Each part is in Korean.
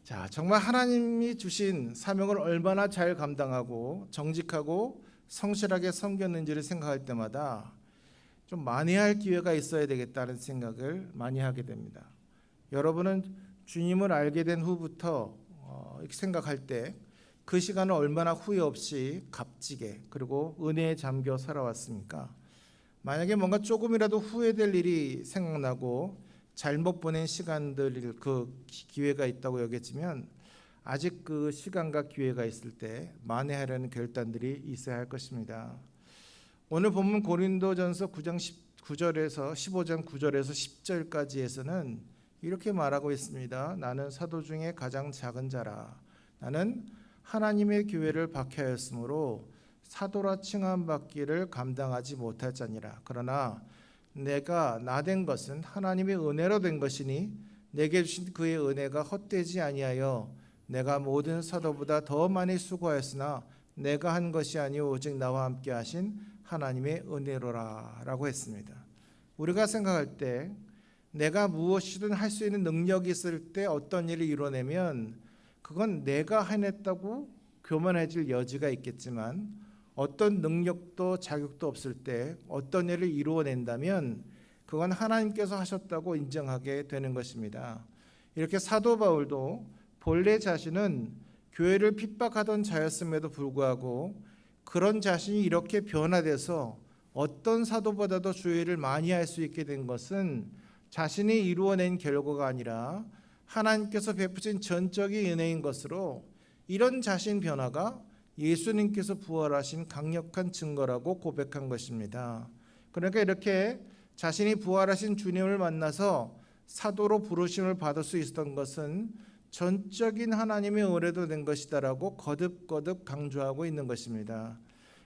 자, 정말 하나님이 주신 사명을 얼마나 잘 감당하고 정직하고 성실하게 섬겼는지를 생각할 때마다 좀 만회할 기회가 있어야 되겠다는 생각을 많이 하게 됩니다. 여러분은 주님을 알게 된 후부터 이렇게 생각할 때 그 시간을 얼마나 후회 없이 값지게 그리고 은혜에 잠겨 살아왔습니까? 만약에 뭔가 조금이라도 후회될 일이 생각나고 잘못 보낸 시간들, 그 기회가 있다고 여겨지면 아직 그 시간과 기회가 있을 때 만회하려는 결단들이 있어야 할 것입니다. 오늘 본문 고린도전서 9장 9절에서 15장 9절에서 10절까지에서는 이렇게 말하고 있습니다. 나는 사도 중에 가장 작은 자라. 나는 하나님의 교회를 박해하였으므로 사도라 칭함받기를 감당하지 못할 자니라. 그러나 내가 나된 것은 하나님의 은혜로 된 것이니 내게 주신 그의 은혜가 헛되지 아니하여 내가 모든 사도보다 더 많이 수고하였으나 내가 한 것이 아니오 오직 나와 함께 하신 하나님의 은혜로라 라고 했습니다. 우리가 생각할 때 내가 무엇이든 할 수 있는 능력이 있을 때 어떤 일을 이뤄내면 그건 내가 해냈다고 교만해질 여지가 있겠지만 어떤 능력도 자격도 없을 때 어떤 일을 이루어낸다면 그건 하나님께서 하셨다고 인정하게 되는 것입니다. 이렇게 사도 바울도 본래 자신은 교회를 핍박하던 자였음에도 불구하고 그런 자신이 이렇게 변화돼서 어떤 사도보다도 주의 일을 많이 할 수 있게 된 것은 자신이 이루어낸 결과가 아니라 하나님께서 베푸신 전적인 은혜인 것으로 이런 자신 변화가 예수님께서 부활하신 강력한 증거라고 고백한 것입니다. 그러니까 이렇게 자신이 부활하신 주님을 만나서 사도로 부르심을 받을 수 있었던 것은 전적인 하나님의 은혜도 된 것이다라고 거듭거듭 강조하고 있는 것입니다.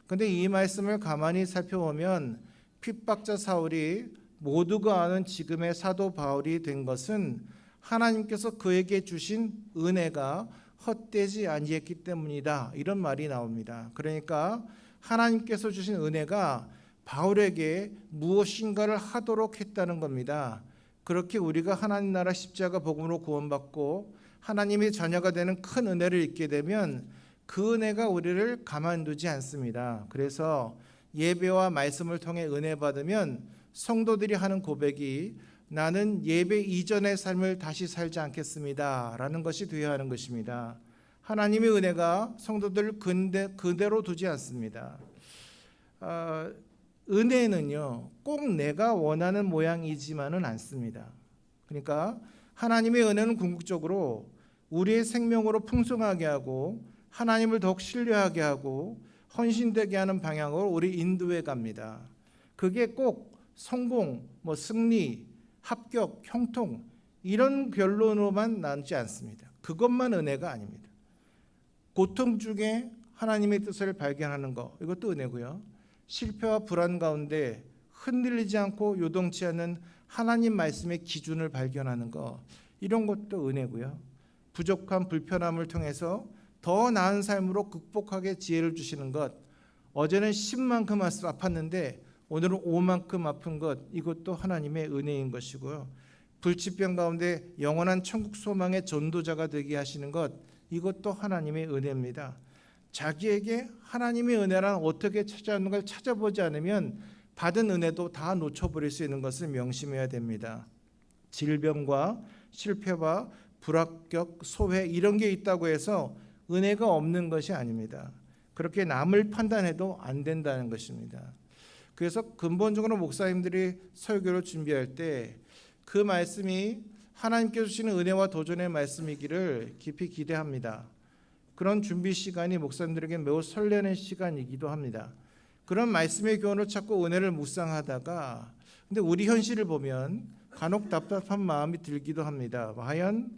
그런데 이 말씀을 가만히 살펴보면 핍박자 사울이 모두가 아는 지금의 사도 바울이 된 것은 하나님께서 그에게 주신 은혜가 헛되지 아니했기 때문이다. 이런 말이 나옵니다. 그러니까 하나님께서 주신 은혜가 바울에게 무엇인가를 하도록 했다는 겁니다. 그렇게 우리가 하나님 나라 십자가 복음으로 구원받고 하나님의 자녀가 되는 큰 은혜를 입게 되면 그 은혜가 우리를 가만두지 않습니다. 그래서 예배와 말씀을 통해 은혜 받으면 성도들이 하는 고백이 나는 예배 이전의 삶을 다시 살지 않겠습니다 라는 것이 되어야 하는 것입니다. 하나님의 은혜가 성도들을 그대로 두지 않습니다. 은혜는요 꼭 내가 원하는 모양이지만은 않습니다. 그러니까 하나님의 은혜는 궁극적으로 우리의 생명으로 풍성하게 하고 하나님을 더욱 신뢰하게 하고 헌신되게 하는 방향으로 우리 인도해 갑니다. 그게 꼭 성공, 승리, 합격, 형통 이런 결론으로만 나누지 않습니다. 그것만 은혜가 아닙니다. 고통 중에 하나님의 뜻을 발견하는 것 이것도 은혜고요. 실패와 불안 가운데 흔들리지 않고 요동치 않는 하나님 말씀의 기준을 발견하는 것 이런 것도 은혜고요. 부족한 불편함을 통해서 더 나은 삶으로 극복하게 지혜를 주시는 것 어제는 10만큼 아팠는데 오늘은 5만큼 아픈 것 이것도 하나님의 은혜인 것이고요. 불치병 가운데 영원한 천국 소망의 전도자가 되게 하시는 것 이것도 하나님의 은혜입니다. 자기에게 하나님의 은혜란 어떻게 찾아오는 걸 찾아보지 않으면 받은 은혜도 다 놓쳐버릴 수 있는 것을 명심해야 됩니다. 질병과 실패와 불합격, 소회 이런 게 있다고 해서 은혜가 없는 것이 아닙니다. 그렇게 남을 판단해도 안 된다는 것입니다. 그래서 근본적으로 목사님들이 설교를 준비할 때 그 말씀이 하나님께서 주시는 은혜와 도전의 말씀이기를 깊이 기대합니다. 그런 준비 시간이 목사님들에게 매우 설레는 시간이기도 합니다. 그런 말씀의 교훈을 찾고 은혜를 묵상하다가 근데 우리 현실을 보면 간혹 답답한 마음이 들기도 합니다. 과연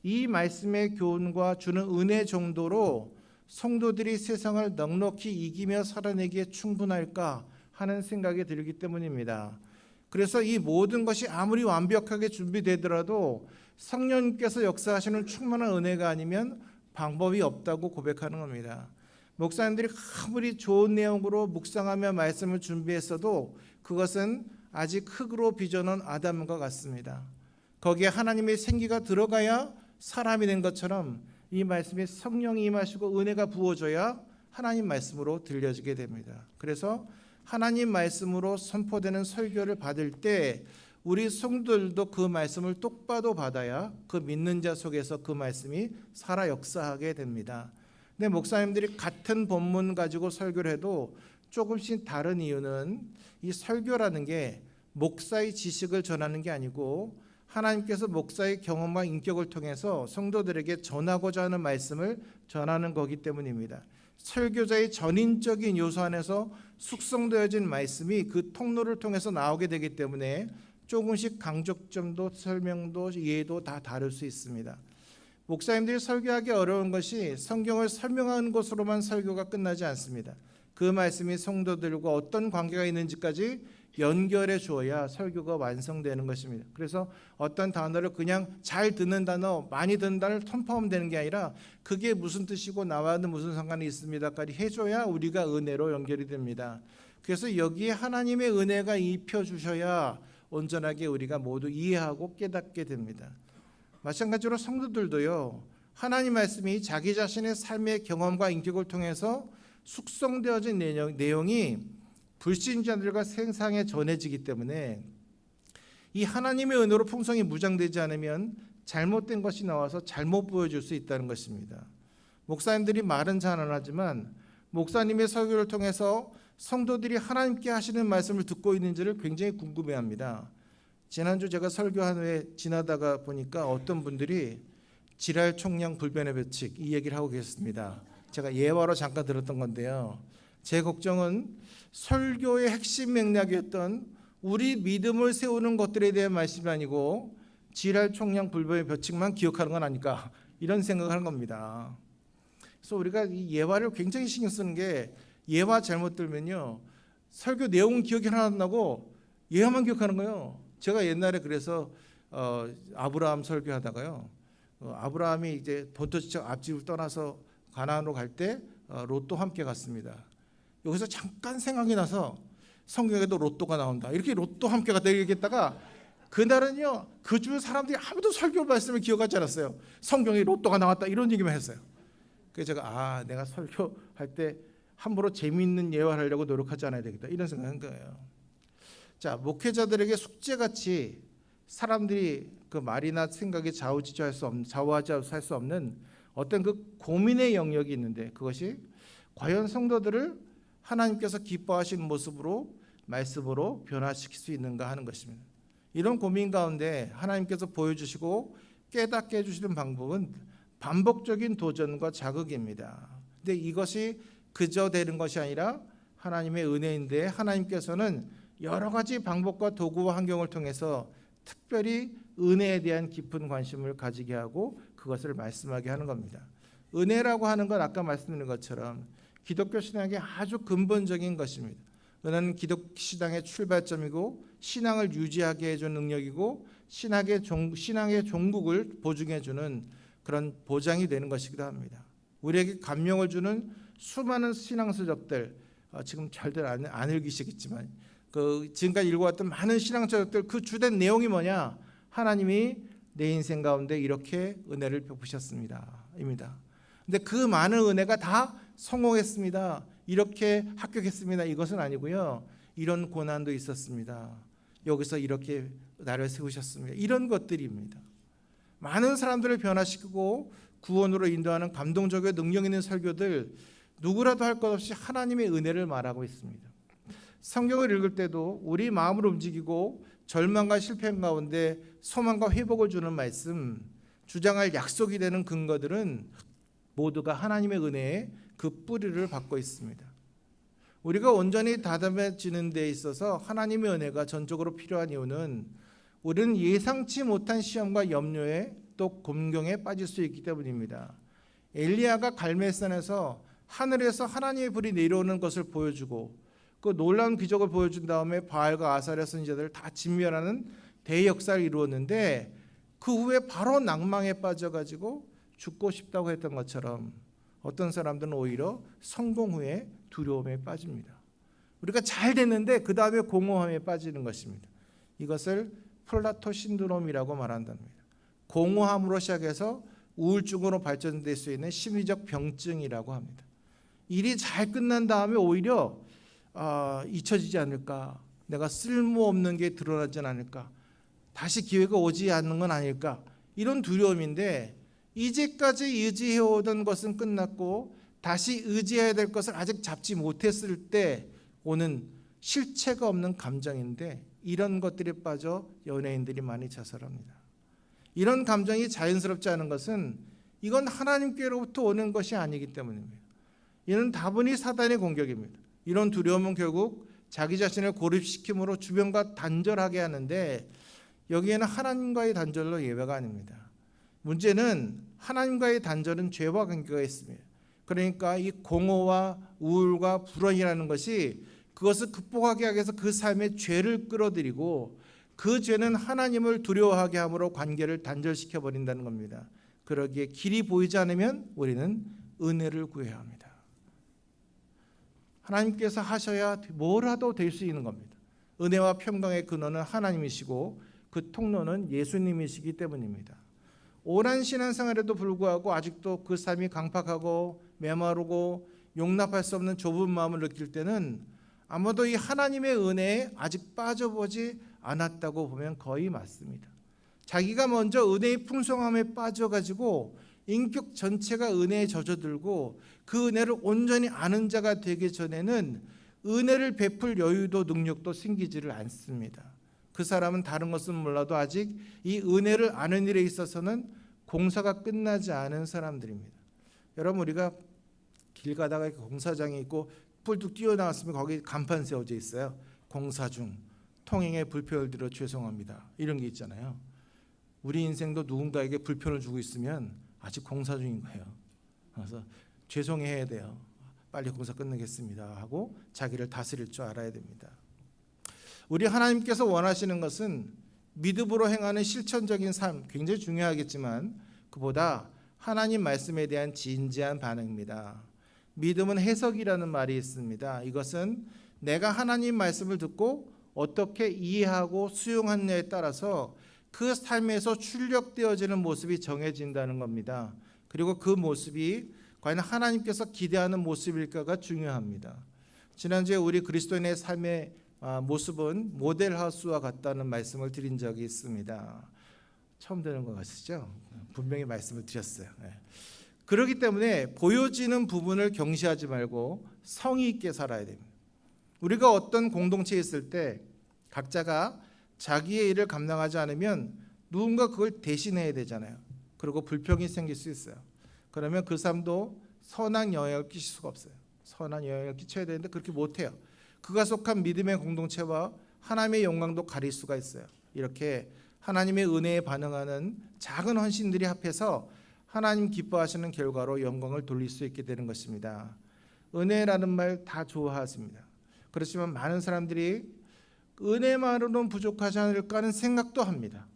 이 말씀의 교훈과 주는 은혜 정도로 성도들이 세상을 넉넉히 이기며 살아내기에 충분할까 하는 생각이 들기 때문입니다. 그래서 이 모든 것이 아무리 완벽하게 준비되더라도 성령님께서 역사하시는 충만한 은혜가 아니면 방법이 없다고 고백하는 겁니다. 목사님들이 아무리 좋은 내용으로 묵상하며 말씀을 준비했어도 그것은 아직 흙으로 빚어놓은 아담과 같습니다. 거기에 하나님의 생기가 들어가야 사람이 된 것처럼 이 말씀에 성령이 임하시고 은혜가 부어져야 하나님 말씀으로 들려지게 됩니다. 그래서 하나님 말씀으로 선포되는 설교를 받을 때 우리 성도들도 그 말씀을 똑바로 받아야 그 믿는 자 속에서 그 말씀이 살아 역사하게 됩니다. 근데 목사님들이 같은 본문 가지고 설교를 해도 조금씩 다른 이유는 이 설교라는 게 목사의 지식을 전하는 게 아니고 하나님께서 목사의 경험과 인격을 통해서 성도들에게 전하고자 하는 말씀을 전하는 거기 때문입니다. 설교자의 전인적인 요소 안에서 숙성되어진 말씀이 그 통로를 통해서 나오게 되기 때문에 조금씩 강조점도 설명도 이해도 다 다를 수 있습니다. 목사님들이 설교하기 어려운 것이 성경을 설명하는 것으로만 설교가 끝나지 않습니다. 그 말씀이 성도들과 어떤 관계가 있는지까지 연결해 주어야 설교가 완성되는 것입니다. 그래서 어떤 단어를 그냥 잘 듣는 단어, 많이 듣는 단어를 선포하면 되는 게 아니라 그게 무슨 뜻이고 나와는 무슨 상관이 있습니다까지 해줘야 우리가 은혜로 연결이 됩니다. 그래서 여기에 하나님의 은혜가 입혀 주셔야 온전하게 우리가 모두 이해하고 깨닫게 됩니다. 마찬가지로 성도들도요, 하나님 말씀이 자기 자신의 삶의 경험과 인격을 통해서 숙성되어진 내용이 불신자들과 세상에 전해지기 때문에 이 하나님의 은혜로 풍성히 무장되지 않으면 잘못된 것이 나와서 잘못 보여줄 수 있다는 것입니다. 목사님들이 말은 잘 안 하지만 목사님의 설교를 통해서 성도들이 하나님께 하시는 말씀을 듣고 있는지를 굉장히 궁금해합니다. 지난주 제가 설교한 후에 지나다가 보니까 어떤 분들이 지랄 총량 불변의 법칙 이 얘기를 하고 계셨습니다. 제가 예화로 잠깐 들었던 건데요. 제 걱정은 설교의 핵심 맥락이었던 우리 믿음을 세우는 것들에 대한 말씀이 아니고 지랄 총량 불변의 법칙만 기억하는 건 아닐까 이런 생각을 하는 겁니다. 그래서 우리가 이 예화를 굉장히 신경 쓰는 게 예화 잘못 들면요 설교 내용은 기억이 하나도 안 나고 예화만 기억하는 거예요. 제가 옛날에 그래서 아브라함 설교하다가요 아브라함이 이제 본토지역 앞집을 떠나서 가나안으로 갈 때 롯도 함께 갔습니다. 여기서 잠깐 생각이 나서 성경에도 롯도가 나온다. 이렇게 롯도 함께 갔다 얘기했다가 그날은요 그 주 사람들이 아무도 설교 말씀을 기억하지 않았어요. 성경에 롯도가 나왔다 이런 얘기만 했어요. 그래서 제가 내가 설교할 때 함부로 재미있는 예화를 하려고 노력하지 않아야 되겠다 이런 생각한 거예요. 자, 목회자들에게 숙제같이 사람들이 그 말이나 생각에 좌우하지 할 수 없는 어떤 그 고민의 영역이 있는데 그것이 과연 성도들을 하나님께서 기뻐하시는 모습으로 말씀으로 변화시킬 수 있는가 하는 것입니다. 이런 고민 가운데 하나님께서 보여주시고 깨닫게 해주시는 방법은 반복적인 도전과 자극입니다. 근데 이것이 그저 되는 것이 아니라 하나님의 은혜인데 하나님께서는 여러 가지 방법과 도구와 환경을 통해서 특별히 은혜에 대한 깊은 관심을 가지게 하고 그것을 말씀하게 하는 겁니다. 은혜라고 하는 건 아까 말씀드린 것처럼 기독교 신앙의 아주 근본적인 것입니다. 은혜는 기독 신앙의 출발점이고 신앙을 유지하게 해주는 능력이고 신앙의 종국을 보증해주는 그런 보장이 되는 것이기도 합니다. 우리에게 감명을 주는 수많은 신앙서적들 지금 잘들 안 읽으시겠지만 지금까지 읽어왔던 많은 신앙서적들 그 주된 내용이 뭐냐? 하나님이 내 인생 가운데 이렇게 은혜를 베푸셨습니다. 입니다. 근데 그 많은 은혜가 다 성공했습니다. 이렇게 합격했습니다. 이것은 아니고요. 이런 고난도 있었습니다. 여기서 이렇게 나를 세우셨습니다. 이런 것들입니다. 많은 사람들을 변화시키고 구원으로 인도하는 감동적이고 능력 있는 설교들 누구라도 할 것 없이 하나님의 은혜를 말하고 있습니다. 성경을 읽을 때도 우리 마음을 움직이고 절망과 실패 가운데 소망과 회복을 주는 말씀, 주장할 약속이 되는 근거들은 모두가 하나님의 은혜의 그 뿌리를 받고 있습니다. 우리가 온전히 다듬어지는 데 있어서 하나님의 은혜가 전적으로 필요한 이유는 우리는 예상치 못한 시험과 염려에 또 곤경에 빠질 수 있기 때문입니다. 엘리야가 갈멜산에서 하늘에서 하나님의 불이 내려오는 것을 보여주고 그 놀라운 기적을 보여준 다음에 바알과 아사랴 선지자들을 다 진멸하는 대역사를 이루었는데 그 후에 바로 낭망에 빠져가지고 죽고 싶다고 했던 것처럼 어떤 사람들은 오히려 성공 후에 두려움에 빠집니다. 우리가 잘 됐는데 그 다음에 공허함에 빠지는 것입니다. 이것을 플라토 신드롬이라고 말한답니다. 공허함으로 시작해서 우울증으로 발전될 수 있는 심리적 병증이라고 합니다. 일이 잘 끝난 다음에 오히려 잊혀지지 않을까, 내가 쓸모없는 게 드러나지 않을까, 다시 기회가 오지 않는 건 아닐까, 이런 두려움인데, 이제까지 의지해오던 것은 끝났고 다시 의지해야 될 것을 아직 잡지 못했을 때 오는 실체가 없는 감정인데, 이런 것들에 빠져 연예인들이 많이 자살합니다. 이런 감정이 자연스럽지 않은 것은 이건 하나님께로부터 오는 것이 아니기 때문입니다. 이는 다분히 사단의 공격입니다. 이런 두려움은 결국 자기 자신을 고립시킴으로 주변과 단절하게 하는데, 여기에는 하나님과의 단절로 예외가 아닙니다. 문제는 하나님과의 단절은 죄와 관계가 있습니다. 그러니까 이 공허와 우울과 불안이라는 것이 그것을 극복하게 하기 위해서 그 삶에 죄를 끌어들이고, 그 죄는 하나님을 두려워하게 함으로 관계를 단절시켜 버린다는 겁니다. 그러기에 길이 보이지 않으면 우리는 은혜를 구해야 합니다. 하나님께서 하셔야 뭐라도 될 수 있는 겁니다. 은혜와 평강의 근원은 하나님이시고 그 통로는 예수님이시기 때문입니다. 오랜 신앙생활에도 불구하고 아직도 그 삶이 강팍하고 메마르고 용납할 수 없는 좁은 마음을 느낄 때는 아마도 이 하나님의 은혜에 아직 빠져보지 않았다고 보면 거의 맞습니다. 자기가 먼저 은혜의 풍성함에 빠져가지고 인격 전체가 은혜에 젖어들고 그 은혜를 온전히 아는 자가 되기 전에는 은혜를 베풀 여유도 능력도 생기지를 않습니다. 그 사람은 다른 것은 몰라도 아직 이 은혜를 아는 일에 있어서는 공사가 끝나지 않은 사람들입니다. 여러분, 우리가 길 가다가 공사장이 있고 뿔뚝 뛰어나왔으면 거기 간판 세워져 있어요. 공사 중, 통행에 불편을 드려 죄송합니다, 이런 게 있잖아요. 우리 인생도 누군가에게 불편을 주고 있으면 아직 공사 중인 거예요. 그래서 죄송해야 돼요, 빨리 공사 끝내겠습니다 하고 자기를 다스릴 줄 알아야 됩니다. 우리 하나님께서 원하시는 것은 믿음으로 행하는 실천적인 삶, 굉장히 중요하겠지만 그보다 하나님 말씀에 대한 진지한 반응입니다. 믿음은 해석이라는 말이 있습니다. 이것은 내가 하나님 말씀을 듣고 어떻게 이해하고 수용하느냐에 따라서 그 삶에서 출력되어지는 모습이 정해진다는 겁니다. 그리고 그 모습이 과연 하나님께서 기대하는 모습일까가 중요합니다. 지난주에 우리 그리스도인의 삶의 모습은 모델하우스와 같다는 말씀을 드린 적이 있습니다. 처음 듣는 것 같으시죠? 분명히 말씀을 드렸어요. 그렇기 때문에 보여지는 부분을 경시하지 말고 성의 있게 살아야 됩니다. 우리가 어떤 공동체에 있을 때 각자가 자기의 일을 감당하지 않으면 누군가 그걸 대신해야 되잖아요. 그리고 불평이 생길 수 있어요. 그러면 그 사람도 선한 영향을 끼칠 수가 없어요. 선한 영향을 끼쳐야 되는데 그렇게 못해요. 그가 속한 믿음의 공동체와 하나님의 영광도 가릴 수가 있어요. 이렇게 하나님의 은혜에 반응하는 작은 헌신들이 합해서 하나님 기뻐하시는 결과로 영광을 돌릴 수 있게 되는 것입니다. 은혜라는 말 다 좋아하십니다. 그렇지만 많은 사람들이 은혜만으로는 부족하지 않을까 하는 생각도 합니다.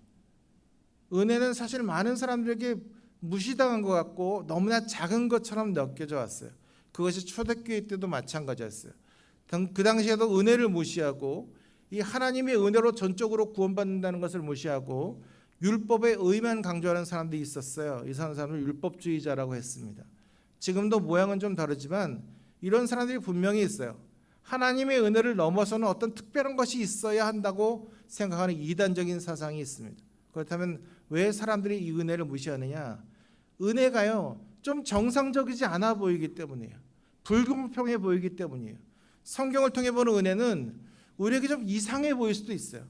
은혜는 사실 많은 사람들에게 무시당한 것 같고 너무나 작은 것처럼 느껴져 왔어요. 그것이 초대교회 때도 마찬가지였어요. 그 당시에도 은혜를 무시하고 이 하나님의 은혜로 전적으로 구원받는다는 것을 무시하고 율법의 의만 강조하는 사람들이 있었어요. 이 사람을 율법주의자라고 했습니다. 지금도 모양은 좀 다르지만 이런 사람들이 분명히 있어요. 하나님의 은혜를 넘어서는 어떤 특별한 것이 있어야 한다고 생각하는 이단적인 사상이 있습니다. 그렇다면 왜 사람들이 이 은혜를 무시하느냐? 은혜가요, 좀 정상적이지 않아 보이기 때문이에요. 불공평해 보이기 때문이에요. 성경을 통해 보는 은혜는 우리에게 좀 이상해 보일 수도 있어요.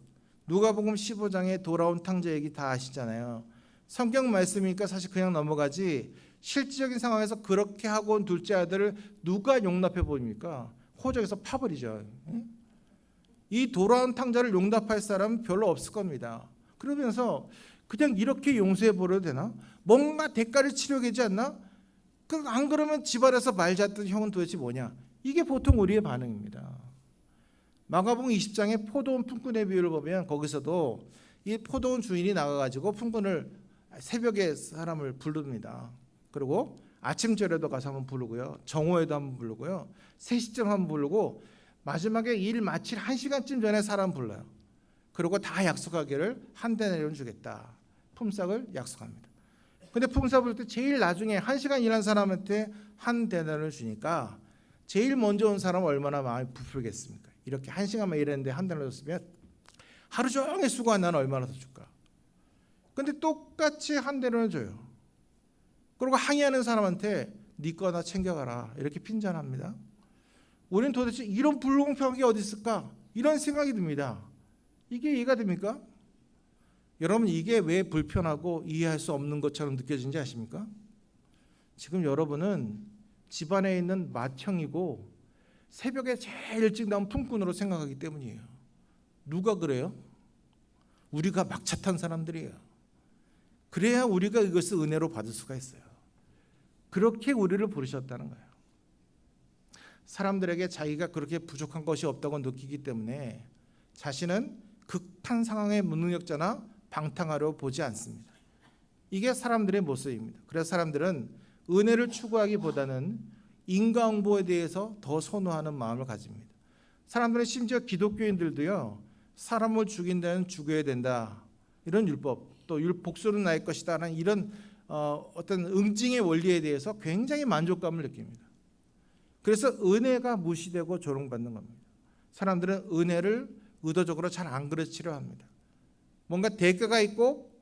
누가복음 15장에 돌아온 탕자 얘기 다 아시잖아요. 성경 말씀이니까 사실 그냥 넘어가지 실질적인 상황에서 그렇게 하고 온 둘째 아들을 누가 용납해 보입니까? 호적에서 파버리죠. 이 돌아온 탕자를 용납할 사람은 별로 없을 겁니다. 그러면서 그냥 이렇게 용서해 버려도 되나? 뭔가 대가를 치러야 되지 않나? 안 그러면 집안에서 말 잤던 형은 도대체 뭐냐? 이게 보통 우리의 반응입니다. 마가복음 20장에 포도원 품꾼의 비유를 보면 거기서도 이 포도원 주인이 나가가지고 품꾼을 새벽에 사람을 부릅니다. 그리고 아침절에도 가서 한번 부르고요, 정오에도 한번 부르고요, 3시쯤 한번 부르고 마지막에 일 마칠 1시간쯤 전에 사람 불러요. 그리고 다 약속하기를 한 데나리온 주겠다, 품삯을 약속합니다. 근데 품삯 볼 때 제일 나중에 1시간 일한 사람한테 한 데나를 주니까 제일 먼저 온 사람은 얼마나 마음이 부풀겠습니까? 이렇게 1시간만 일했는데 한 데나를 줬으면 하루 종일 수고한 나는 얼마나 더 줄까? 근데 똑같이 한 데나를 줘요. 그리고 항의하는 사람한테 네 거 나 챙겨가라 이렇게 핀잔합니다. 우리는 도대체 이런 불공평한 게 어디 있을까? 이런 생각이 듭니다. 이게 이해가 됩니까? 여러분, 이게 왜 불편하고 이해할 수 없는 것처럼 느껴지는지 아십니까? 지금 여러분은 집안에 있는 맏형이고 새벽에 제일 일찍 나온 품꾼으로 생각하기 때문이에요. 누가 그래요? 우리가 막차 탄 사람들이에요. 그래야 우리가 이것을 은혜로 받을 수가 있어요. 그렇게 우리를 부르셨다는 거예요. 사람들에게 자기가 그렇게 부족한 것이 없다고 느끼기 때문에 자신은 극한 상황의 무능력자나 방탕하려 보지 않습니다. 이게 사람들의 모습입니다. 그래서 사람들은 은혜를 추구하기보다는 인과응보에 대해서 더 선호하는 마음을 가집니다. 사람들은 심지어 기독교인들도요, 사람을 죽인다면 죽여야 된다, 이런 율법, 또 복수는 나의 것이다라는 이런 어떤 응징의 원리에 대해서 굉장히 만족감을 느낍니다. 그래서 은혜가 무시되고 조롱받는 겁니다. 사람들은 은혜를 의도적으로 잘 안 그르치려 합니다. 뭔가 대가가 있고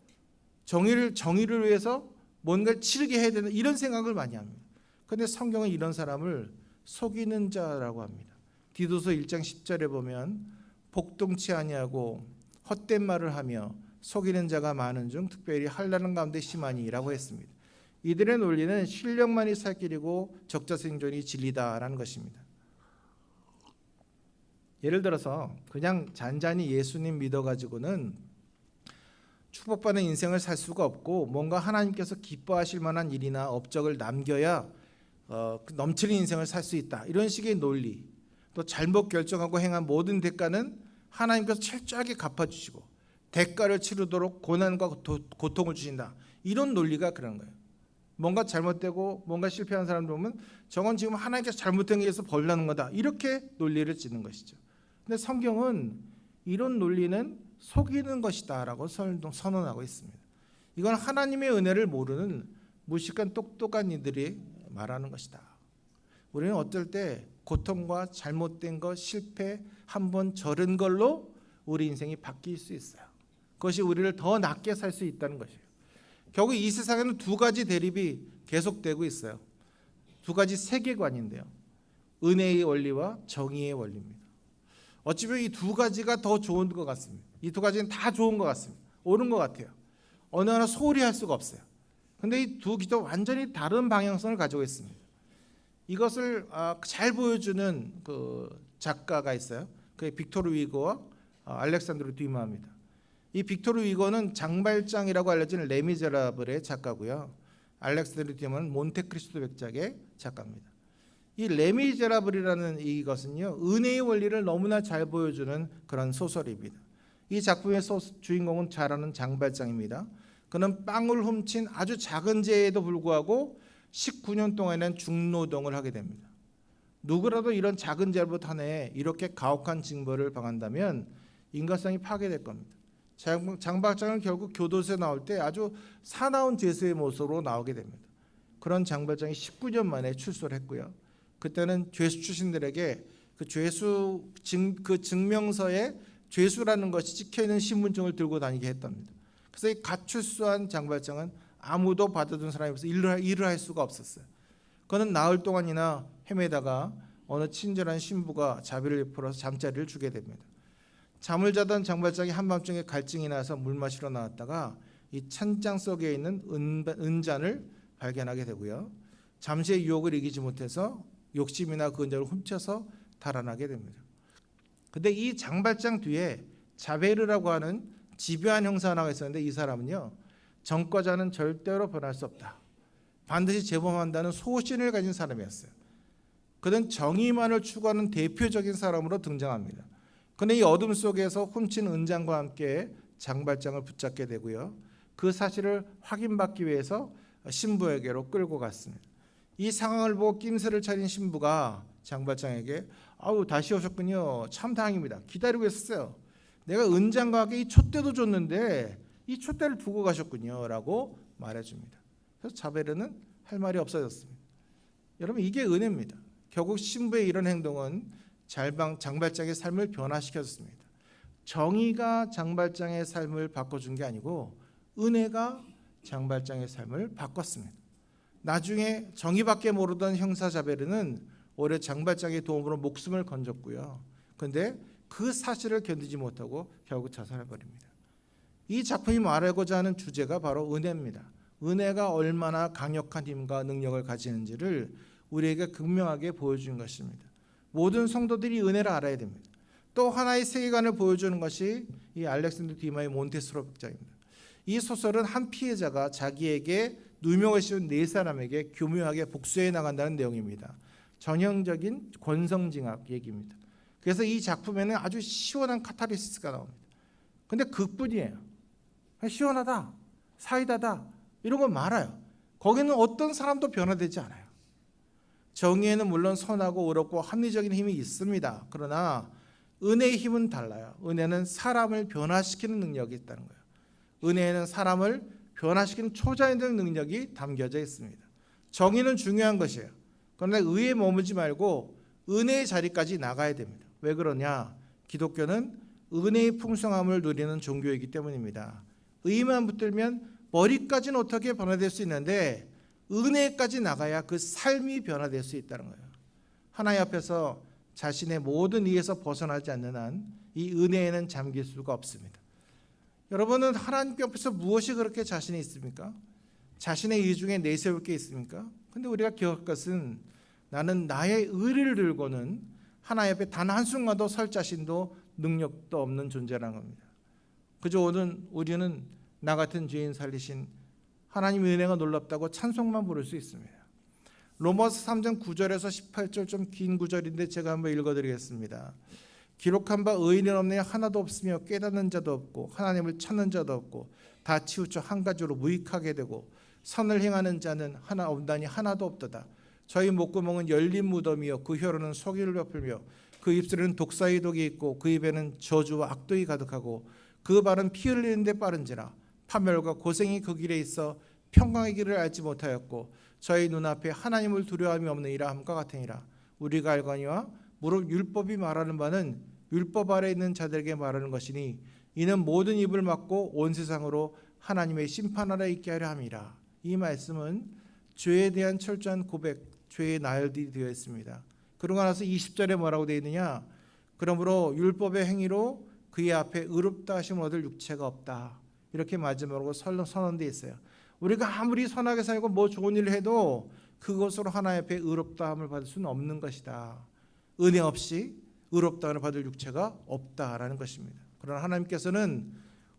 정의를 위해서 뭔가를 치르게 해야 되는 이런 생각을 많이 합니다. 그런데 성경은 이런 사람을 속이는 자라고 합니다. 디도서 1장 10절에 보면 복동치 아니하고 헛된 말을 하며 속이는 자가 많은 중 특별히 환난 가운데 심하니라고 했습니다. 이들의 논리는 실력만이 살 길이고 적자생존이 진리다라는 것입니다. 예를 들어서 그냥 잔잔히 예수님 믿어가지고는 축복받는 인생을 살 수가 없고 뭔가 하나님께서 기뻐하실 만한 일이나 업적을 남겨야 넘치는 인생을 살 수 있다, 이런 식의 논리, 또 잘못 결정하고 행한 모든 대가는 하나님께서 철저하게 갚아주시고 대가를 치르도록 고난과 고통을 주신다, 이런 논리가 그런 거예요. 뭔가 잘못되고 뭔가 실패한 사람들 보면 저건 지금 하나님께서 잘못된 게 있어서 벌나는 거다, 이렇게 논리를 짓는 것이죠. 근데 성경은 이런 논리는 속이는 것이다 라고 선언하고 있습니다. 이건 하나님의 은혜를 모르는 무식한 똑똑한 이들이 말하는 것이다. 우리는 어떨 때 고통과 잘못된 것, 실패, 한번 저른 걸로 우리 인생이 바뀔 수 있어요. 그것이 우리를 더 낫게 살 수 있다는 것이에요. 결국 이 세상에는 두 가지 대립이 계속되고 있어요. 두 가지 세계관인데요, 은혜의 원리와 정의의 원리입니다. 어찌 보면 이 두 가지가 더 좋은 것 같습니다. 이 두 가지는 다 좋은 것 같습니다. 옳은 것 같아요. 어느 하나 소홀히 할 수가 없어요. 그런데 이 두 기도 완전히 다른 방향성을 가지고 있습니다. 이것을 잘 보여주는 그 작가가 있어요. 그게 빅토르 위고와 알렉산드로 듀마입니다. 이 빅토르 위고는 장발장이라고 알려진 레미제라블의 작가고요. 알렉산드로 듀마는 몬테크리스토 백작의 작가입니다. 이 레미제라블이라는 이것은요, 은혜의 원리를 너무나 잘 보여주는 그런 소설입니다. 이 작품의 주인공은 잘 아는 장발장입니다. 그는 빵을 훔친 아주 작은 죄에도 불구하고 19년 동안에는 중노동을 하게 됩니다. 누구라도 이런 작은 죄로부터 한 해에 이렇게 가혹한 징벌을 당한다면 인간성이 파괴될 겁니다. 장발장은 결국 교도소에 나올 때 아주 사나운 죄수의 모습으로 나오게 됩니다. 그런 장발장이 19년 만에 출소를 했고요. 그때는 죄수 출신들에게 그 죄수 그 증명서에 죄수라는 것이 찍혀있는 신분증을 들고 다니게 했답니다. 그래서 이 갓 출소한 장발장은 아무도 받아준 사람이 없어서 일을 할 수가 없었어요. 그는 나흘 동안이나 헤매다가 어느 친절한 신부가 자비를 베풀어서 잠자리를 주게 됩니다. 잠을 자던 장발장이 한밤중에 갈증이 나서 물 마시러 나왔다가 이 찬장 속에 있는 은잔을 발견하게 되고요. 잠시의 유혹을 이기지 못해서 욕심이나 그 은잔을 훔쳐서 달아나게 됩니다. 근데 이 장발장 뒤에 자베르라고 하는 집요한 형사 하나가 있었는데 이 사람은요, 전과자는 절대로 변할 수 없다, 반드시 재범한다는 소신을 가진 사람이었어요. 그는 정의만을 추구하는 대표적인 사람으로 등장합니다. 그런데 이 어둠 속에서 훔친 은장과 함께 장발장을 붙잡게 되고요. 그 사실을 확인받기 위해서 신부에게로 끌고 갔습니다. 이 상황을 보고 낌새를 차린 신부가 장발장에게 아우 다시 오셨군요. 참 다행입니다. 기다리고 있었어요. 내가 은장과 함께 이 촛대도 줬는데 이 촛대를 두고 가셨군요 라고 말해줍니다. 그래서 자베르는 할 말이 없어졌습니다. 여러분, 이게 은혜입니다. 결국 신부의 이런 행동은 장발장의 삶을 변화시켰습니다. 정의가 장발장의 삶을 바꿔준 게 아니고 은혜가 장발장의 삶을 바꿨습니다. 나중에 정의밖에 모르던 형사 자베르는 오히려 장발장의 도움으로 목숨을 건졌고요. 그런데 그 사실을 견디지 못하고 결국 자살해버립니다. 이 작품이 말하고자 하는 주제가 바로 은혜입니다. 은혜가 얼마나 강력한 힘과 능력을 가지는지를 우리에게 극명하게 보여준 것입니다. 모든 성도들이 은혜를 알아야 됩니다. 또 하나의 세계관을 보여주는 것이 이 알렉산더 디마의 몬테소로 극작입니다. 이 소설은 한 피해자가 자기에게 누명을 씌운 네 사람에게 교묘하게 복수해 나간다는 내용입니다. 전형적인 권성징악 얘기입니다. 그래서 이 작품에는 아주 시원한 카타르시스가 나옵니다. 근데 그뿐이에요. 시원하다, 사이다다 이런 건 말아요. 거기는 어떤 사람도 변화되지 않아요. 정의에는 물론 선하고 의롭고 합리적인 힘이 있습니다. 그러나 은혜의 힘은 달라요. 은혜는 사람을 변화시키는 능력이 있다는 거예요. 은혜에는 사람을 변화시키는 초자연적 능력이 담겨져 있습니다. 정의는 중요한 것이에요. 그러나 의에 머무지 말고 은혜의 자리까지 나가야 됩니다. 왜 그러냐? 기독교는 은혜의 풍성함을 누리는 종교이기 때문입니다. 의만 붙들면 머리까지는 어떻게 변화될 수 있는데 은혜까지 나가야 그 삶이 변화될 수 있다는 거예요. 하나님 앞에서 자신의 모든 의에서 벗어나지 않는 한 이 은혜에는 잠길 수가 없습니다. 여러분은 하나님 앞에서 무엇이 그렇게 자신이 있습니까? 자신의 의 중에 내세울 게 있습니까? 근데 우리가 기억할 것은 나는 나의 의를 들고는 하나님 앞에 단 한순간도 설 자신도 능력도 없는 존재라는 겁니다. 그저 오늘 우리는 나 같은 죄인 살리신 하나님의 은혜가 놀랍다고 찬송만 부를 수 있습니다. 로마서 3장 9절에서 18절 좀 긴 구절인데 제가 한번 읽어드리겠습니다. 기록한 바 의인은 없네 하나도 없으며 깨닫는 자도 없고 하나님을 찾는 자도 없고 다 치우쳐 한 가지로 무익하게 되고 선을 행하는 자는 하나 없다니 하나도 없도다. 저희 목구멍은 열린 무덤이요 그 혀로는 소기를 베풀며 그 입술에는 독사의 독이 있고 그 입에는 저주와 악독이 가득하고 그 발은 피 흘리는 데 빠른지라 파멸과 고생이 그 길에 있어 평강의 길을 알지 못하였고 저희 눈앞에 하나님을 두려움이 없느니라 함과 같으니라. 우리가 알거니와 무릇 율법이 말하는 바는 율법 아래 있는 자들에게 말하는 것이니 이는 모든 입을 막고 온 세상으로 하나님의 심판 아래 있게 하려 함이라. 이 말씀은 죄에 대한 철저한 고백, 죄의 나열이 되어 있습니다. 그러고 나서 20절에 뭐라고 되어 있느냐? 그러므로 율법의 행위로 그의 앞에 의롭다 하심을 얻을 육체가 없다. 이렇게 마지막으로 선언되어 있어요. 우리가 아무리 선하게 살고 뭐 좋은 일을 해도 그것으로 하나님 앞에 의롭다함을 받을 수는 없는 것이다. 은혜 없이 의롭다함을 받을 육체가 없다라는 것입니다. 그러나 하나님께서는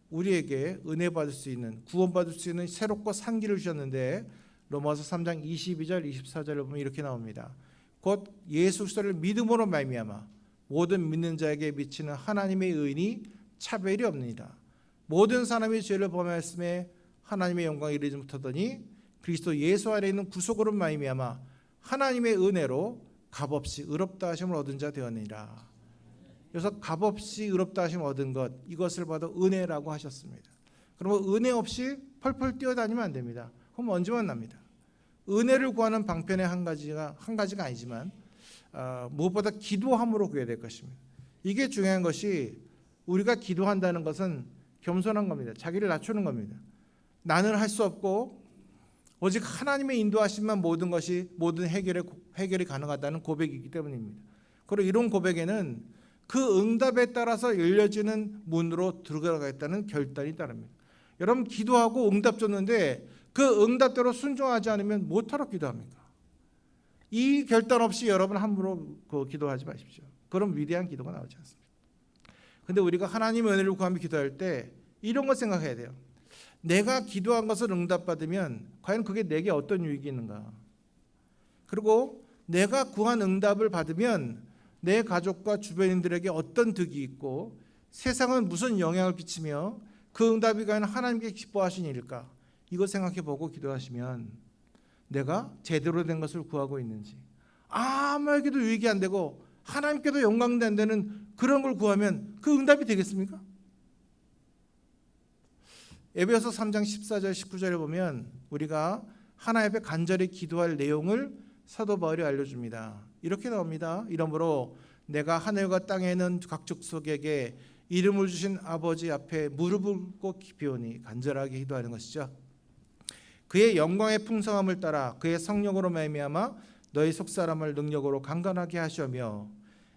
우리에게 은혜 받을 수 있는, 구원받을 수 있는 새롭고 산 길을 주셨는데 로마서 3장 22절 24절을 보면 이렇게 나옵니다. 곧 예수 그리스도를 믿음으로 말미암아 모든 믿는 자에게 미치는 하나님의 의인이 차별이 없느니라. 모든 사람이 죄를 범하였음에 하나님의 영광에 이르지 못하더니 그리스도 예수 안에 있는 구속으로 말미암아 하나님의 은혜로 값없이 의롭다 하심을 얻은 자 되었느니라. 그래서 값없이 의롭다 하심을 얻은 것, 이것을 받아 은혜라고 하셨습니다. 그러면 은혜 없이 펄펄 뛰어다니면 안 됩니다. 그럼 언제만 납니다. 은혜를 구하는 방편의 한 가지가 아니지만 무엇보다 기도함으로 구해야 될 것입니다. 이게 중요한 것이 우리가 기도한다는 것은 겸손한 겁니다. 자기를 낮추는 겁니다. 나는 할 수 없고 오직 하나님의 인도하심만 모든 해결이 가능하다는 고백이기 때문입니다. 그리고 이런 고백에는 그 응답에 따라서 열려지는 문으로 들어가겠다는 결단이 따릅니다. 여러분 기도하고 응답 줬는데 그 응답대로 순종하지 않으면 못하러 기도합니까? 이 결단 없이 여러분 함부로 기도하지 마십시오. 그럼 위대한 기도가 나오지 않습니다. 그런데 우리가 하나님의 은혜를 구하며 기도할 때 이런 것 생각해야 돼요. 내가 기도한 것을 응답받으면 과연 그게 내게 어떤 유익이 있는가? 그리고 내가 구한 응답을 받으면 내 가족과 주변인들에게 어떤 득이 있고 세상은 무슨 영향을 끼치며 그 응답이 과연 하나님께 기뻐하신 일일까? 이거 생각해보고 기도하시면 내가 제대로 된 것을 구하고 있는지, 아무에게도 유익이 안 되고 하나님께도 영광도 안 되는 그런 걸 구하면 그 응답이 되겠습니까? 에베소서 3장 14절 19절에 보면 우리가 하나님 앞에 간절히 기도할 내용을 사도 바울이 알려줍니다. 이렇게 나옵니다. 이러므로 내가 하늘과 땅에 있는 각 족속에게 이름을 주신 아버지 앞에 무릎을 꿇고 기피오니, 간절하게 기도하는 것이죠. 그의 영광의 풍성함을 따라 그의 성령으로 말미암아 너희 속사람을 능력으로 강건하게 하시며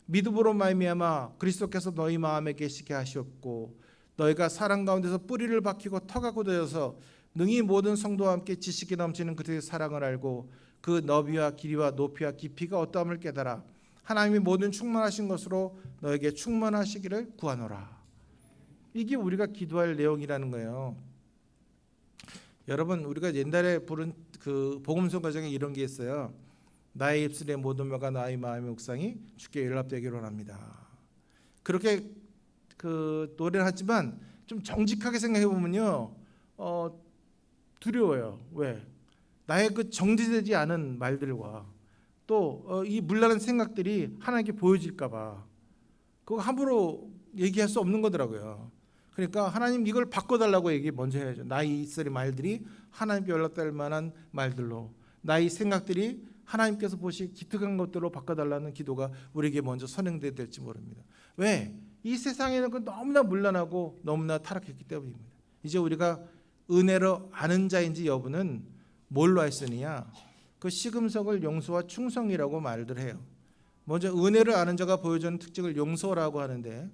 믿음으로 말미암아 그리스도께서 너희 마음에 계시게 하시옵고 너희가 사랑 가운데서 뿌리를 박히고 터가 굳어져서 능히 모든 성도와 함께 지식이 넘치는 그들의 사랑을 알고 그 너비와 길이와 높이와 깊이가 어떠함을 깨달아 하나님이 모든 충만하신 것으로 너에게 충만하시기를 구하노라. 이게 우리가 기도할 내용이라는 거예요. 여러분, 우리가 옛날에 부른 그 복음성 과정에 이런 게 있어요. 나의 입술의 모든 말과 나의 마음의 묵상이 주께 연락되기를 원합니다. 그렇게 그 노래를 하지만 좀 정직하게 생각해 보면요, 두려워요. 왜? 나의 그 정지되지 않은 말들과 또 이 물나는 생각들이 하나님께 보여질까봐 그거 함부로 얘기할 수 없는 거더라고요. 그러니까 하나님 이걸 바꿔달라고 얘기 먼저 해야죠. 나의 입술의 말들이 하나님께 연락될 만한 말들로, 나의 생각들이 하나님께서 보시 기특한 것들로 바꿔달라는 기도가 우리에게 먼저 선행돼야 될지 모릅니다. 왜? 이 세상에는 그 너무나 물란하고 너무나 타락했기 때문입니다. 이제 우리가 은혜로 아는 자인지 여부는 뭘로 알 수 있느냐? 그 시금석을 용서와 충성이라고 말들 해요. 먼저 은혜를 아는 자가 보여주는 특징을 용서라고 하는데,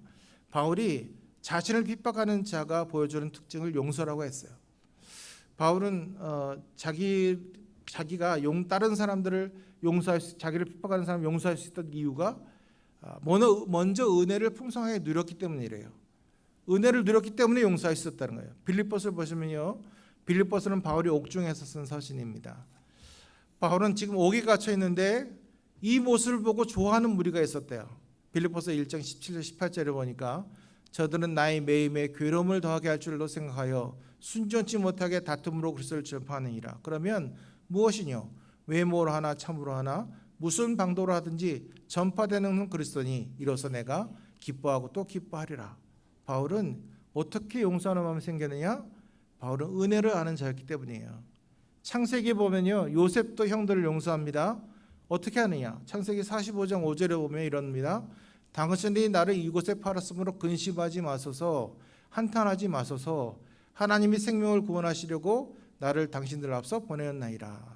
바울이 자신을 핍박하는 자가 보여주는 특징을 용서라고 했어요. 바울은 자기가 다른 사람들을 자기를 핍박하는 사람을 용서할 수 있던 이유가 먼저 은혜를 풍성하게 누렸기 때문이래요. 은혜를 누렸기 때문에 용서할 수 있었다는 거예요. 빌립보서를 보시면요, 빌립보서는 바울이 옥중에서 쓴 서신입니다. 바울은 지금 옥에 갇혀 있는데 이 모습을 보고 좋아하는 무리가 있었대요. 빌립보서 1장 17절 18절을 보니까 저들은 나의 매임에 괴로움을 더하게 할 줄로 생각하여 순전치 못하게 다툼으로 그리스도를 전파하느니라. 그러면 무엇이뇨? 외모로 하나 참으로 하나 무슨 방도로 하든지 전파되는 그리스도니 이로써 내가 기뻐하고 또 기뻐하리라. 바울은 어떻게 용서하는 마음이 생겼느냐? 바울은 은혜를 아는 자였기 때문이에요. 창세기 보면요, 요셉도 형들을 용서합니다. 어떻게 하느냐? 창세기 45장 5절에 보면 이럽니다. 당신이 나를 이곳에 팔았으므로 근심하지 마소서, 한탄하지 마소서. 하나님이 생명을 구원하시려고 나를 당신들 앞서 보내었나이다.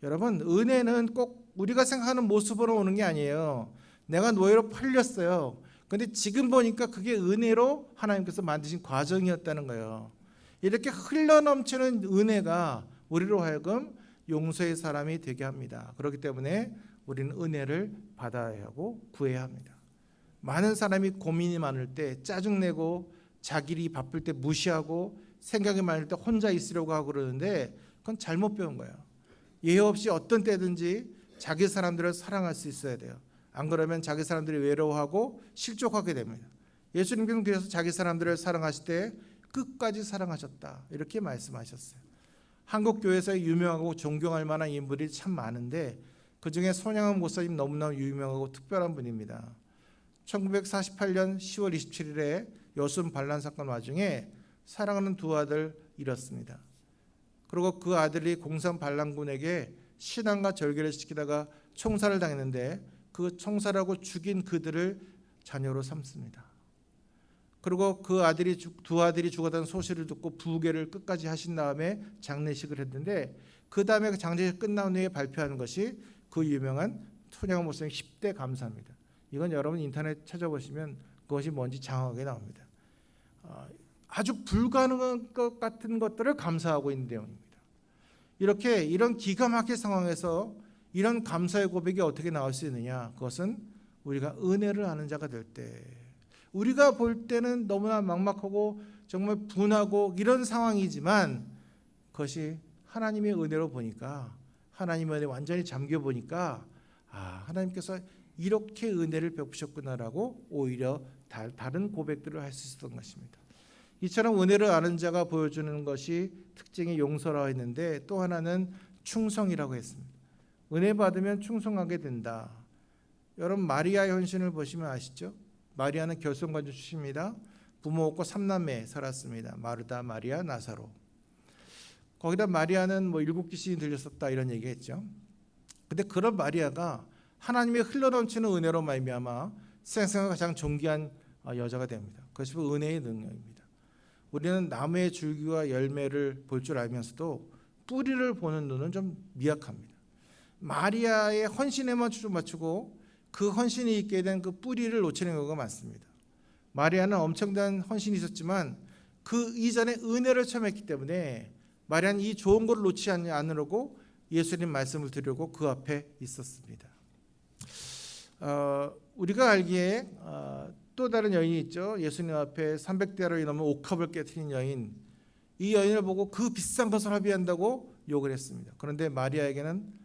여러분, 은혜는 꼭 우리가 생각하는 모습으로 오는 게 아니에요. 내가 노예로 팔렸어요. 근데 지금 보니까 그게 은혜로 하나님께서 만드신 과정이었다는 거예요. 이렇게 흘러넘치는 은혜가 우리로 하여금 용서의 사람이 되게 합니다. 그렇기 때문에 우리는 은혜를 받아야 하고 구해야 합니다. 많은 사람이 고민이 많을 때 짜증내고 자기 일이 바쁠 때 무시하고 생각이 많을 때 혼자 있으려고 하고 그러는데 그건 잘못 배운 거예요. 예외 없이 어떤 때든지 자기 사람들을 사랑할 수 있어야 돼요. 안 그러면 자기 사람들이 외로워하고 실족하게 됩니다. 예수님께서는 그래서 자기 사람들을 사랑하실 때 끝까지 사랑하셨다, 이렇게 말씀하셨어요. 한국 교회에서 유명하고 존경할 만한 인물이 참 많은데 그중에 손양원 목사님 너무나 유명하고 특별한 분입니다. 1948년 10월 27일에 여순 반란 사건 와중에 사랑하는 두 아들 잃었습니다. 그리고 그 아들이 공산 반란군에게 신앙과 절개를 시키다가 총살을 당했는데 그 총살하고 죽인 그들을 자녀로 삼습니다. 그리고 그 두 아들이 죽었다는 소식을 듣고 부계를 끝까지 하신 다음에 장례식을 했는데 그 다음에 그 장례식 끝난 후에 발표하는 것이 그 유명한 손양원 목사님 10대 감사입니다. 이건 여러분 인터넷 찾아보시면 그것이 뭔지 장황하게 나옵니다. 아주 불가능한 것 같은 것들을 감사하고 있는 내용입니다. 이런 기가 막힌 상황에서 이런 감사의 고백이 어떻게 나올 수 있느냐? 그것은 우리가 은혜를 아는 자가 될 때, 우리가 볼 때는 너무나 막막하고 정말 분하고 이런 상황이지만 그것이 하나님의 은혜로 보니까, 하나님의 은혜에 완전히 잠겨 보니까 하나님께서 이렇게 은혜를 베푸셨구나라고 오히려 다른 고백들을 할 수 있었던 것입니다. 이처럼 은혜를 아는 자가 보여주는 것이 특징이 용서라고 했는데 또 하나는 충성이라고 했습니다. 은혜 받으면 충성하게 된다. 여러분 마리아 현신을 보시면 아시죠? 마리아는 결손관조 출신입니다. 부모 없고 3남매 살았습니다. 마르다, 마리아, 나사로. 거기다 마리아는 뭐 7귀신이 들렸었다 이런 얘기했죠. 근데 그런 마리아가 하나님의 흘러넘치는 은혜로 말미암아 세상에서 가장 존귀한 여자가 됩니다. 그것이 은혜의 능력입니다. 우리는 나무의 줄기와 열매를 볼 줄 알면서도 뿌리를 보는 눈은 좀 미약합니다. 마리아의 헌신에만 초점 맞추고 그 헌신이 있게 된 그 뿌리를 놓치는 경우가 많습니다. 마리아는 엄청난 헌신이 있었지만 그 이전에 은혜를 체험했기 때문에 마리아는 이 좋은 것을 놓치지 않으려고 예수님 말씀을 드리려고 그 앞에 있었습니다. 우리가 알기에 또 다른 여인이 있죠. 예수님 앞에 300대로 넘은 옥합을 깨트린 여인. 이 여인을 보고 그 비싼 것을 합의한다고 욕을 했습니다. 그런데 마리아에게는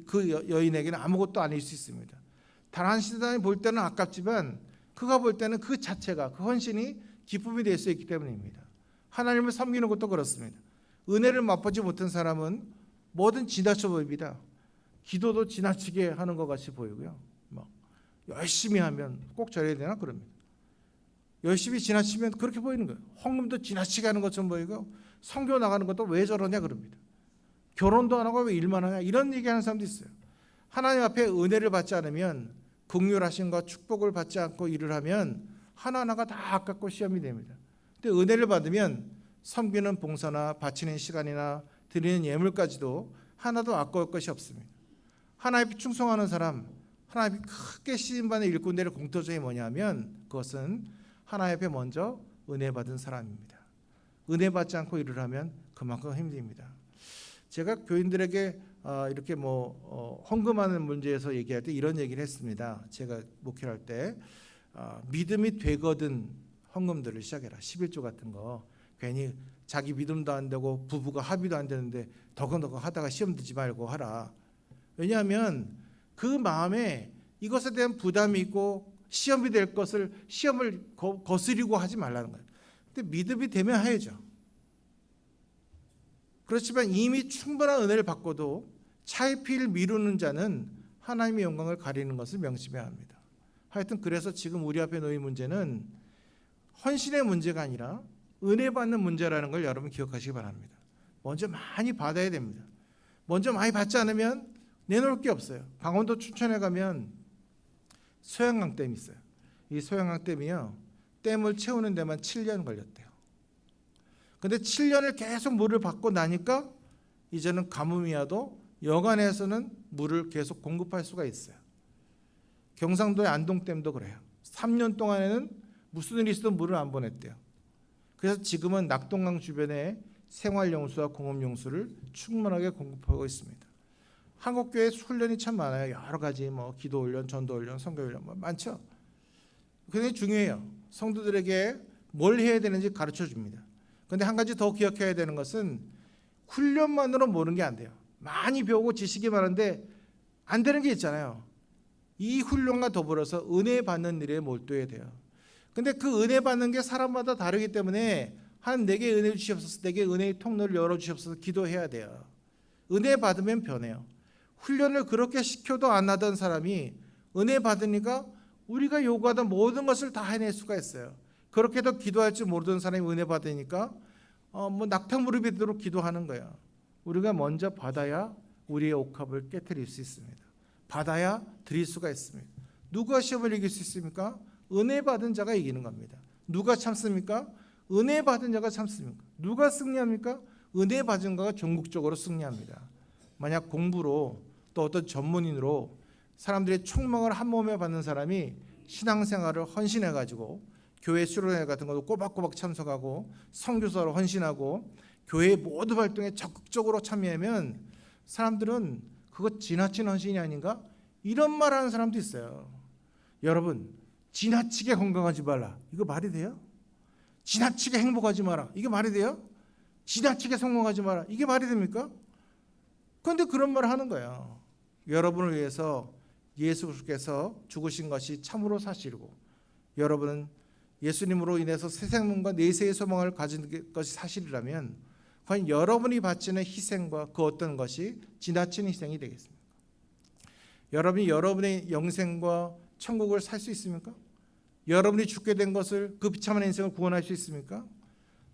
그 여인에게는 아무것도 아닐 수 있습니다. 다른 사람이 볼 때는 아깝지만 그가 볼 때는 그 자체가, 그 헌신이 기쁨이 될 수 있기 때문입니다. 하나님을 섬기는 것도 그렇습니다. 은혜를 맛보지 못한 사람은 뭐든 지나쳐 보입니다. 기도도 지나치게 하는 것 같이 보이고요. 막 열심히 하면 꼭 저래야 되나 그럽니다. 열심히 지나치면 그렇게 보이는 거예요. 헌금도 지나치게 하는 것처럼 보이고 선교 나가는 것도 왜 저러냐 그럽니다. 결혼도 안 하고 왜 일만 하냐 이런 얘기하는 사람도 있어요. 하나님 앞에 은혜를 받지 않으면, 긍휼하심과 축복을 받지 않고 일을 하면 하나하나가 다 아깝고 시험이 됩니다. 근데 은혜를 받으면 섬기는 봉사나 바치는 시간이나 드리는 예물까지도 하나도 아까울 것이 없습니다. 하나님께 충성하는 사람, 하나님께 크게 시인받는 일꾼들의 공통점이 뭐냐면 그것은 하나님 앞에 먼저 은혜 받은 사람입니다. 은혜 받지 않고 일을 하면 그만큼 힘듭니다. 제가 교인들에게 이렇게 헌금하는 문제에서 얘기할 때 이런 얘기를 했습니다. 제가 목회할 때 믿음이 되거든 헌금들을 시작해라. 11조 같은 거. 괜히 자기 믿음도 안 되고 부부가 합의도 안 되는데 더건더건 하다가 시험 들지 말고 하라. 왜냐하면 그 마음에 이것에 대한 부담이 있고 시험이 될 것을 시험을 거스리고 하지 말라는 거예요. 근데 믿음이 되면 해야죠. 그렇지만 이미 충분한 은혜를 받고도 차이피를 미루는 자는 하나님의 영광을 가리는 것을 명심해야 합니다. 하여튼 그래서 지금 우리 앞에 놓인 문제는 헌신의 문제가 아니라 은혜 받는 문제라는 걸 여러분 기억하시기 바랍니다. 먼저 많이 받아야 됩니다. 먼저 많이 받지 않으면 내놓을 게 없어요. 강원도 춘천에 가면 소양강댐이 있어요. 이 소양강댐이요, 댐을 채우는 데만 7년 걸렸대요. 근데 7년을 계속 물을 받고 나니까 이제는 가뭄이 와도 여간에서는 물을 계속 공급할 수가 있어요. 경상도의 안동댐도 그래요. 3년 동안에는 무슨 일이 있어도 물을 안 보냈대요. 그래서 지금은 낙동강 주변에 생활용수와 공업용수를 충분하게 공급하고 있습니다. 한국교회 훈련이 참 많아요. 여러 가지 기도훈련, 전도훈련, 선교훈련 많죠. 굉장히 중요해요. 성도들에게 뭘 해야 되는지 가르쳐 줍니다. 그런데 한 가지 더 기억해야 되는 것은 훈련만으로 모르는 게 안 돼요. 많이 배우고 지식이 많은데 안 되는 게 있잖아요. 이 훈련과 더불어서 은혜 받는 일에 몰두해야 돼요. 근데 그 은혜 받는 게 사람마다 다르기 때문에 한 내게 은혜 주시옵소서, 내게 은혜의 통로를 열어주시옵소서 기도해야 돼요. 은혜 받으면 변해요. 훈련을 그렇게 시켜도 안 하던 사람이 은혜 받으니까 우리가 요구하던 모든 것을 다 해낼 수가 있어요. 그렇게도 기도할 줄 모르던 사람이 은혜 받으니까 낙타 무릎이 되도록 기도하는 거예요. 우리가 먼저 받아야 우리의 옥합을 깨트릴 수 있습니다. 받아야 드릴 수가 있습니다. 누가 시험을 이길 수 있습니까? 은혜 받은 자가 이기는 겁니다. 누가 참습니까? 은혜 받은 자가 참습니까? 누가 승리합니까? 은혜 받은 자가 전국적으로 승리합니다. 만약 공부로 또 어떤 전문인으로 사람들의 총망을 한 몸에 받는 사람이 신앙생활을 헌신해가지고 교회 수련회 같은 것도 꼬박꼬박 참석하고 선교사로 헌신하고 교회의 모든 활동에 적극적으로 참여하면 사람들은 그거 지나친 헌신이 아닌가? 이런 말하는 사람도 있어요. 여러분, 지나치게 건강하지 말라. 이거 말이 돼요? 지나치게 행복하지 마라. 이게 말이 돼요? 지나치게 성공하지 마라. 이게 말이 됩니까? 그런데 그런 말을 하는 거예요. 여러분을 위해서 예수께서 죽으신 것이 참으로 사실이고 여러분은 예수님으로 인해서 새 생명과 내세의 소망을 가진 것이 사실이라면 과연 여러분이 바치는 희생과 그 어떤 것이 지나친 희생이 되겠습니까? 여러분이 여러분의 영생과 천국을 살 수 있습니까? 여러분이 죽게 된 것을 그 비참한 인생을 구원할 수 있습니까?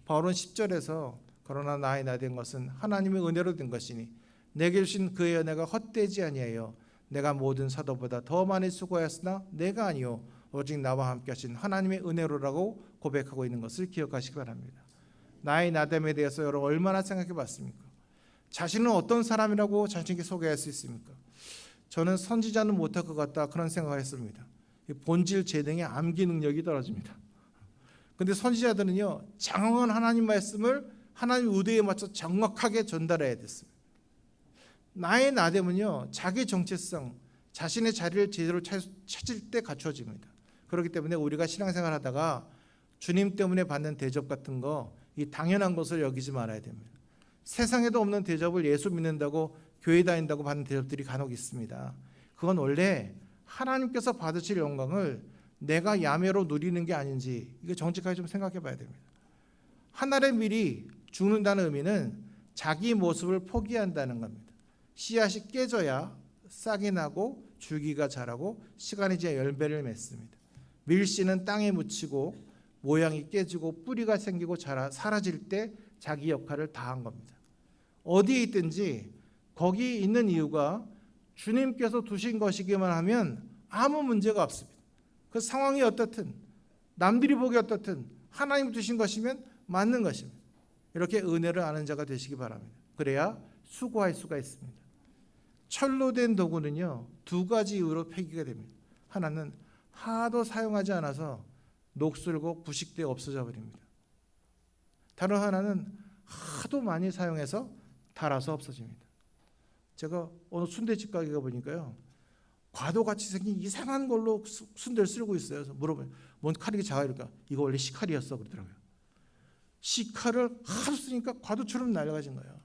바울은 10절에서 그러나 나의 나된 것은 하나님의 은혜로 된 것이니 내게 주신 그의 은혜가 헛되지 아니하여 내가 모든 사도보다 더 많이 수고하였으나 내가 아니요 오직 나와 함께 하신 하나님의 은혜로라고 고백하고 있는 것을 기억하시기 바랍니다. 나의 나됨에 대해서 여러분 얼마나 생각해 봤습니까? 자신은 어떤 사람이라고 자신에게 소개할 수 있습니까? 저는 선지자는 못할 것 같다 그런 생각을 했습니다. 본질 재능의 암기 능력이 떨어집니다. 근데 선지자들은요 장황한 하나님 말씀을 하나님 의도에 맞춰 정확하게 전달해야 됐습니다. 나의 나됨은요 자기 정체성, 자신의 자리를 제대로 찾을 때 갖춰집니다. 그렇기 때문에 우리가 신앙생활 하다가 주님 때문에 받는 대접 같은 거 이 당연한 것을 여기지 말아야 됩니다. 세상에도 없는 대접을 예수 믿는다고 교회 다닌다고 받는 대접들이 간혹 있습니다. 그건 원래 하나님께서 받으실 영광을 내가 야매로 누리는 게 아닌지 이거 정직하게 좀 생각해 봐야 됩니다. 한 알의 밀이 죽는다는 의미는 자기 모습을 포기한다는 겁니다. 씨앗이 깨져야 싹이 나고 줄기가 자라고 시간이 지나 열매를 맺습니다. 밀씨는 땅에 묻히고 모양이 깨지고 뿌리가 생기고 사라질 때 자기 역할을 다한 겁니다. 어디에 있든지 거기 있는 이유가 주님께서 두신 것이기만 하면 아무 문제가 없습니다. 그 상황이 어떻든 남들이 보기 어떻든 하나님 두신 것이면 맞는 것입니다. 이렇게 은혜를 아는 자가 되시기 바랍니다. 그래야 수고할 수가 있습니다. 철로 된 도구는요 2가지 이유로 폐기가 됩니다. 하나는 하도 사용하지 않아서 녹슬고 부식되어 없어져 버립니다. 다른 하나는 하도 많이 사용해서 닳아서 없어집니다. 제가 어느 순대집 가게 가보니까요 과도같이 생긴 이상한 걸로 순대를 쓸고 있어요. 그래서 물어봐요. 뭔 칼이 작아? 이러니까 이거 원래 시칼이었어 그러더라고요. 시칼을 하도 쓰니까 과도처럼 날아가진 거예요.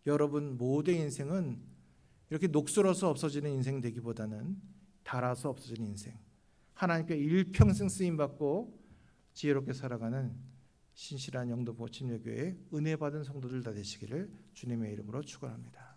여러분 모두의 인생은 이렇게 녹슬어서 없어지는 인생 되기보다는 닳아서 없어지는 인생, 하나님께 일평생 쓰임받고 지혜롭게 살아가는 신실한 영도 보침여교회 은혜 받은 성도들 다 되시기를 주님의 이름으로 축원합니다.